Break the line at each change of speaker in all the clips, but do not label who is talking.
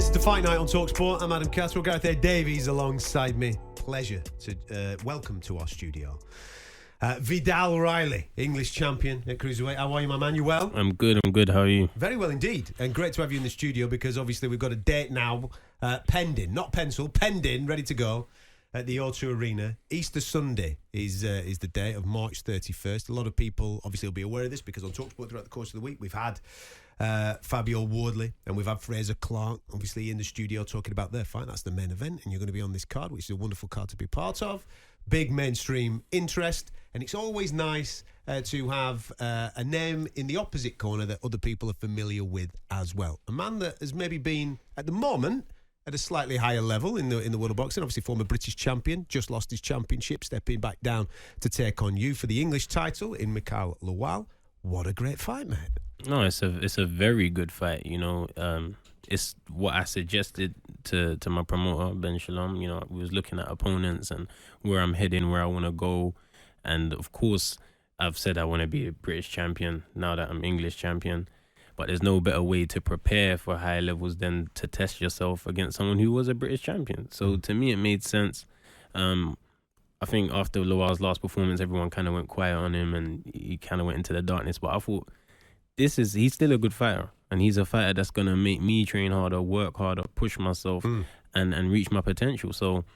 Listen to Fight Night on talkSPORT. I'm Adam Caswell. Gareth A. Davies alongside me. Pleasure to welcome to our studio Viddal Riley, English champion at Cruiserweight. How are you, my man? You well?
I'm good. How are you?
Very well indeed. And great to have you in the studio because obviously we've got a date now pending, not pencil, pending, ready to go at the O2 Arena. Easter Sunday is the date of March 31st. A lot of people obviously will be aware of this because on talkSPORT throughout the course of the week we've had Fabio Wardley and we've had Fraser Clark obviously in the studio talking about their fight. That's the main event and you're going to be on this card, which is a wonderful card to be part of. Big mainstream interest, and it's always nice to have a name in the opposite corner that other people are familiar with as well. A man that has maybe been at the moment at a slightly higher level in the world of boxing, obviously former British champion, just lost his championship, stepping back down to take on you for the English title in Mikael Lawal. What a great fight, mate.
No, it's a very good fight. You know, it's what I suggested to my promoter Ben Shalom. You know, we was looking at opponents and where I'm heading, where I want to go, and of course, I've said I want to be a British champion now that I'm English champion. But there's no better way to prepare for higher levels than to test yourself against someone who was a British champion. So to me, it made sense. I think after Lawal's last performance, everyone kind of went quiet on him and he kind of went into the darkness. But I thought, he's still a good fighter. And he's a fighter that's going to make me train harder, work harder, push myself and reach my potential. So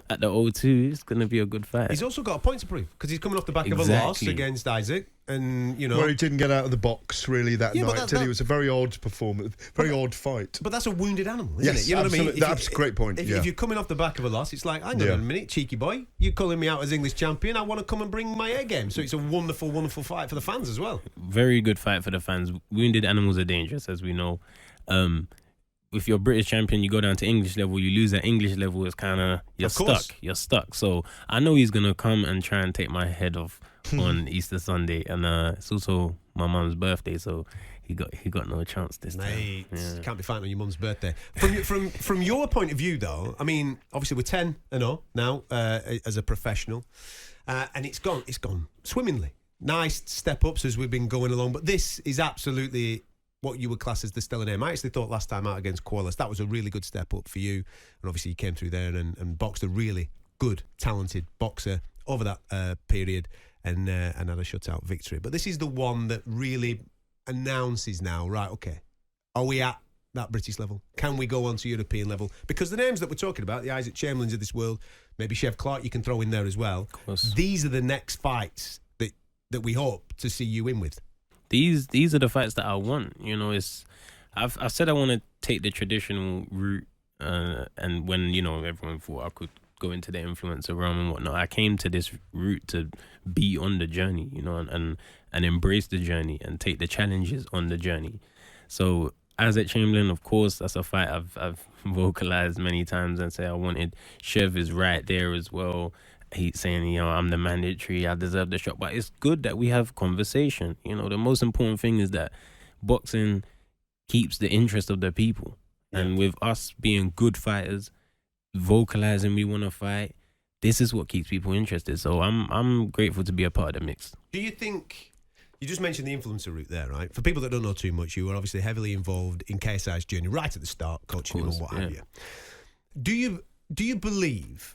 at the O2, it's going to be a good fight.
He's also got a point to prove because he's coming off the back of a loss against Isaac. And, you know,
where he didn't get out of the box really that night till he was a very odd performance, odd fight.
But that's a wounded animal, isn't it? You know
absolutely.
What I mean?
That's a great point.
If you're coming off the back of a loss, it's like, hang on a minute, cheeky boy, you're calling me out as English champion. I want to come and bring my A game. So it's a wonderful, wonderful fight for the fans as well.
Very good fight for the fans. Wounded animals are dangerous, as we know. If you're British champion, you go down to English level, you lose at English level, it's kind of, you're stuck. So I know he's going to come and try and take my head off on Easter Sunday. And it's also my mum's birthday, so he got no chance this time.
Mate, can't be fighting on your mum's birthday. From your point of view, though, I mean, obviously we're 10-0 now as a professional, and it's gone swimmingly. Nice step-ups as we've been going along, but this is absolutely what you would class as the stellar name. I actually thought last time out against Corliss, that was a really good step up for you. And obviously you came through there and boxed a really good, talented boxer over that period and had a shutout victory. But this is the one that really announces now, right, okay, are we at that British level? Can we go on to European level? Because the names that we're talking about, the Isaac Chamberlains of this world, maybe Chef Clark you can throw in there as well. These are the next fights that we hope to see you in with.
These are the fights that I want. You know, I've said I want to take the traditional route, and when everyone thought I could go into the influencer realm and whatnot, I came to this route to be on the journey, and embrace the journey and take the challenges on the journey. So Isaac Chamberlain, of course, that's a fight I've vocalized many times and say I wanted. Chev is right there as well. He's saying, I'm the mandatory, I deserve the shot. But it's good that we have conversation. The most important thing is that boxing keeps the interest of the people. Yeah. And with us being good fighters, vocalizing we want to fight, this is what keeps people interested. So I'm grateful to be a part of the mix.
Do you think, you just mentioned the influencer route there, right? For people that don't know too much, you were obviously heavily involved in KSI's journey right at the start, coaching him and what have you. Do you believe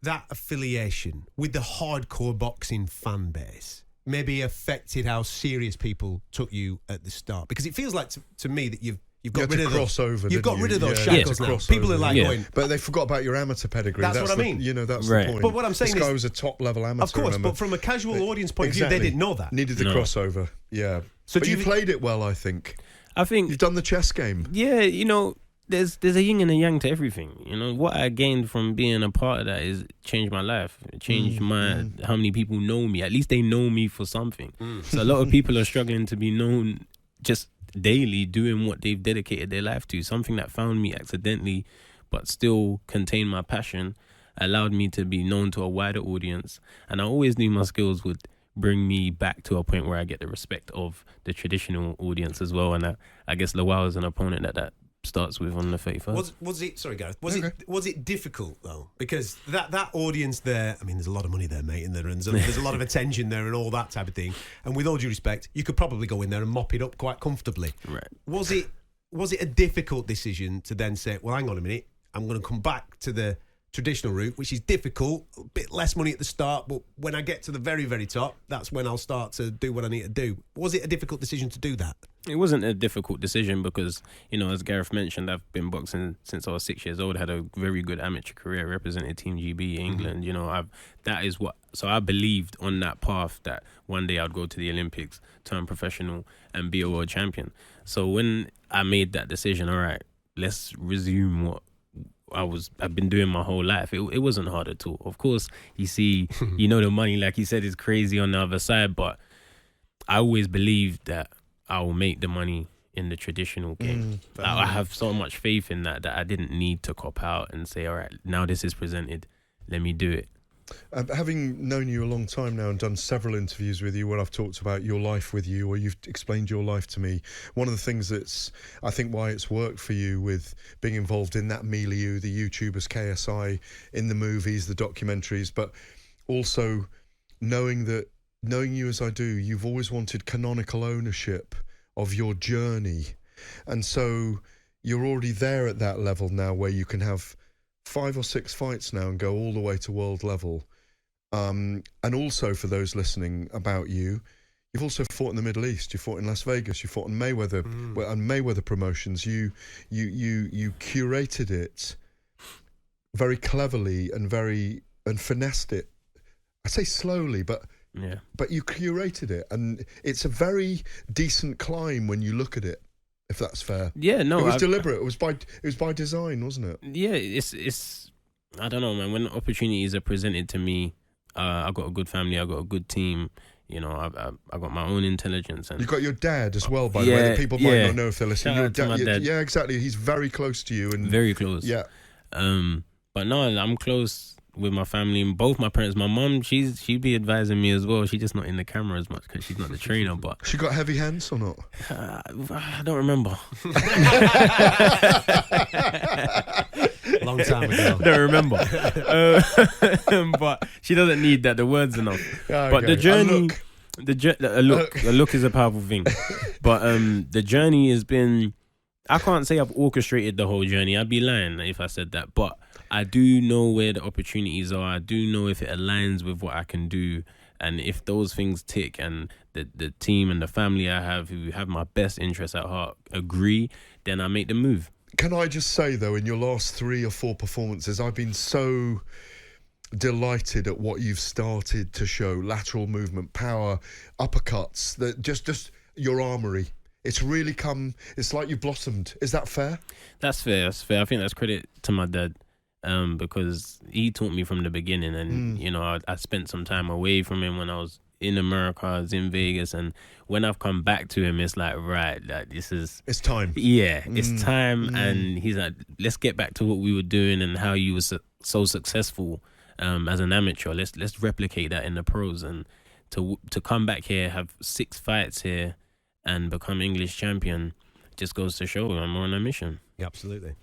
that affiliation with the hardcore boxing fan base maybe affected how serious people took you at the start? Because it feels like to me that you've got rid of
crossover.
You've got rid of those shackles now. People are like going,
but they forgot about your amateur pedigree.
That's what I mean.
That's
right.
the point.
But what I'm saying
this guy was a top level amateur.
Of course, but from a casual audience point of view, they didn't know that.
Needed the crossover. Yeah. So you played it well, I think. You've done the chess game.
Yeah, There's a yin and a yang to everything. What I gained from being a part of that is changed my life. It changed how many people know me. At least they know me for something. So a lot of people are struggling to be known just daily doing what they've dedicated their life to. Something that found me accidentally but still contained my passion, allowed me to be known to a wider audience. And I always knew my skills would bring me back to a point where I get the respect of the traditional audience as well. And I guess Lawal is an opponent that starts with on the 31st.
Was it? Sorry, Gareth. Was it difficult though? Because that audience there. I mean, there's a lot of money there, mate, and there's a lot of attention there and all that type of thing. And with all due respect, you could probably go in there and mop it up quite comfortably.
Right.
Was it was it a difficult decision to then say, well, hang on a minute, I'm going to come back to the traditional route, which is difficult, a bit less money at the start, but when I get to the very, very top, that's when I'll start to do what I need to do. Was it a difficult decision to do that?
It wasn't a difficult decision because, as Gareth mentioned, I've been boxing since I was 6 years old, had a very good amateur career, represented Team GB England. So I believed on that path that one day I'd go to the Olympics, turn professional and be a world champion. So when I made that decision, all right, let's resume what I've been doing my whole life. It wasn't hard at all. Of course, you see, the money, like you said, is crazy on the other side, but I always believed that I will make the money in the traditional game. I have so much faith in that I didn't need to cop out and say, all right, now this is presented, let me do it.
Having known you a long time now and done several interviews with you where I've talked about your life with you, or you've explained your life to me, one of the things that's, I think, why it's worked for you with being involved in that milieu, the YouTubers, KSI, in the movies, the documentaries, but also knowing you as I do, you've always wanted canonical ownership of your journey. And so you're already there at that level now where you can have 5 or 6 fights now and go all the way to world level. And also for those listening about you, you've also fought in the Middle East. You fought in Las Vegas. You fought in Mayweather and Mayweather Promotions. You curated it very cleverly and finessed it. I say slowly, but you curated it, and it's a very decent climb when you look at it. If that's fair.
Yeah, no.
It was deliberate. It was by design, wasn't it?
Yeah, it's I don't know, man. When opportunities are presented to me, I got a good family, I got a good team. I got my own intelligence. And
you got your dad as well, by the way. That people might not know if they're listening.
Shout out to my dad.
Yeah, exactly. He's very close to you, and
very close.
Yeah.
But no, I'm close with my family and both my parents. My mum, she'd be advising me as well. She's just not in the camera as much because she's not the trainer. But
she got heavy hands or not?
I don't remember.
Long time ago.
Don't remember. But she doesn't need that. The word's enough. Okay. But the journey, a look is a powerful thing. But the journey has been. I can't say I've orchestrated the whole journey. I'd be lying if I said that. But I do know where the opportunities are. I do know if it aligns with what I can do. And if those things tick and the team and the family I have who have my best interests at heart agree, then I make the move.
Can I just say, though, in your last 3 or 4 performances, I've been so delighted at what you've started to show. Lateral movement, power, uppercuts, just your armoury. It's really it's like you've blossomed. Is that fair? That's fair.
I think that's credit to my dad because he taught me from the beginning. And, I spent some time away from him when I was in America, I was in Vegas. And when I've come back to him, it's like, right, like this is...
It's time.
Yeah, it's time. And he's like, let's get back to what we were doing and how you were so successful as an amateur. Let's replicate that in the pros. And to come back here, have 6 fights here, and become English champion just goes to show I'm on a mission.
Yeah, absolutely.